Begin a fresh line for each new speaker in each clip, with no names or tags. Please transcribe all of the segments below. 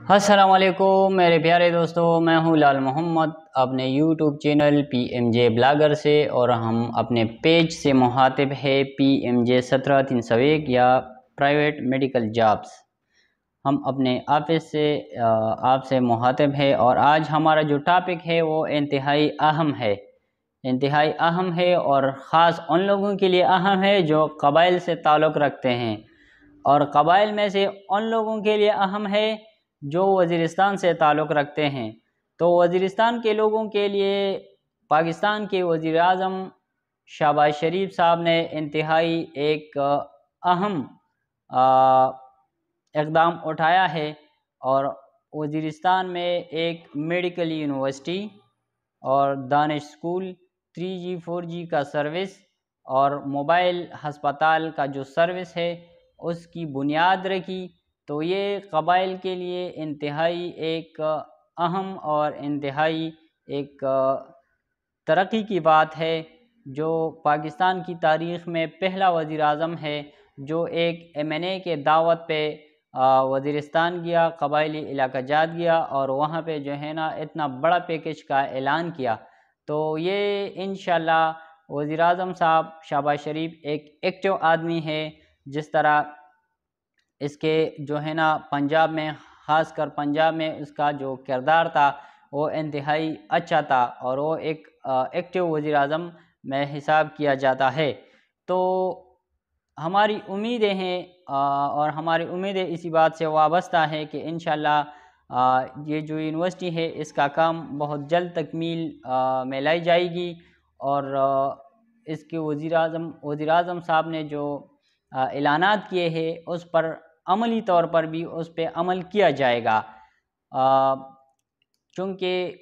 السلام علیکم میرے پیارے دوستو، میں ہوں لال محمد اپنے YouTube channel P M J blogger سے، اور ہم اپنے پیج سے مخاطب ہے پی ایم جے 17301 یا پرائیویٹ میڈیکل جابز۔ ہم اپنے آفس سے آپ سے مخاطب ہے، اور آج ہمارا جو ٹاپک ہے وہ انتہائی اہم ہے اور خاص ان لوگوں کے لیے اہم ہے جو قبائل سے تعلق رکھتے ہیں، اور قبائل میں سے ان لوگوں کے لیے اہم ہے جو وزیرستان سے تعلق رکھتے ہیں۔ تو وزیرستان کے لوگوں کے لیے پاکستان کے وزیر اعظم شہباز شریف صاحب نے انتہائی ایک اہم اقدام اٹھایا ہے، اور وزیرستان میں ایک میڈیکل یونیورسٹی اور دانش اسکول 3G 4G کا سروس اور موبائل ہسپتال کا جو سروس ہے اس کی بنیاد رکھی۔ تو یہ قبائل کے لیے انتہائی ایک اہم اور انتہائی ایک ترقی کی بات ہے، جو پاکستان کی تاریخ میں پہلا وزیر اعظم ہے جو ایک M&A کے دعوت پہ وزیرستان گیا، قبائلی علاقہ جات گیا، اور وہاں پہ جو ہے نا اتنا بڑا پیکج کا اعلان کیا۔ تو یہ انشاءاللہ وزیر اعظم صاحب شہباز شریف ایک ایکٹیو آدمی ہے، جس طرح اس کے جو ہے نا پنجاب میں، خاص کر پنجاب میں اس کا جو کردار تھا وہ انتہائی اچھا تھا، اور وہ ایک ایکٹیو وزیر اعظم میں حساب کیا جاتا ہے۔ تو ہماری امیدیں ہیں، اور ہماری امیدیں اسی بات سے وابستہ ہے کہ انشاءاللہ یہ جو یونیورسٹی ہے اس کا کام بہت جلد تکمیل میں لائی جائے گی، اور اس کے وزیر اعظم صاحب نے جو اعلانات کیے ہیں اس پر عملی طور پر بھی اس پہ عمل کیا جائے گا، چونکہ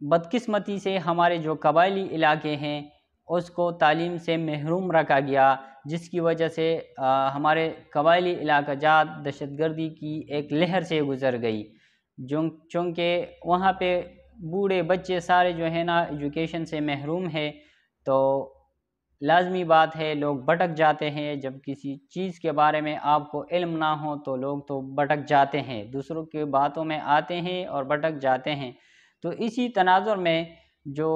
بدقسمتی سے ہمارے جو قبائلی علاقے ہیں اس کو تعلیم سے محروم رکھا گیا، جس کی وجہ سے ہمارے قبائلی علاقہ جات دہشت گردی کی ایک لہر سے گزر گئی، چونکہ وہاں پہ بوڑھے بچے سارے جو ہے نا ایجوکیشن سے محروم ہے۔ تو لازمی بات ہے لوگ بھٹک جاتے ہیں، جب کسی چیز کے بارے میں آپ کو علم نہ ہو تو لوگ تو بھٹک جاتے ہیں، دوسروں کے باتوں میں آتے ہیں اور بھٹک جاتے ہیں۔ تو اسی تناظر میں جو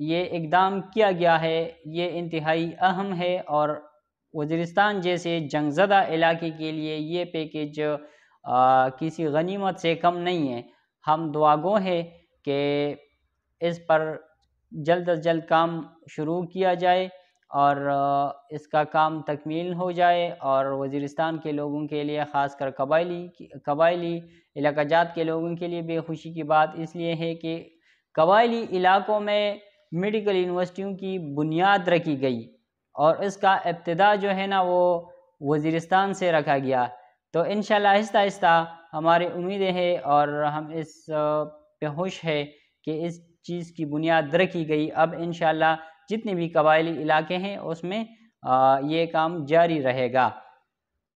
یہ اقدام کیا گیا ہے یہ انتہائی اہم ہے، اور وزیرستان جیسے جنگ زدہ علاقے کے لیے یہ پیکج کسی غنیمت سے کم نہیں ہے۔ ہم دعا گو ہیں کہ اس پر جلد از جلد کام شروع کیا جائے، اور اس کا کام تکمیل ہو جائے، اور وزیرستان کے لوگوں کے لیے، خاص کر قبائلی علاقہ جات کے لوگوں کے لیے بے خوشی کی بات اس لیے ہے کہ قبائلی علاقوں میں میڈیکل یونیورسٹیوں کی بنیاد رکھی گئی، اور اس کا ابتدا جو ہے نا وہ وزیرستان سے رکھا گیا۔ تو انشاءاللہ آہستہ آہستہ ہماری امیدیں ہیں، اور ہم اس پہ خوش ہے کہ اس چیز کی بنیاد رکھی گئی۔ اب انشاءاللہ جتنے بھی قبائلی علاقے ہیں اس میں یہ کام جاری رہے گا۔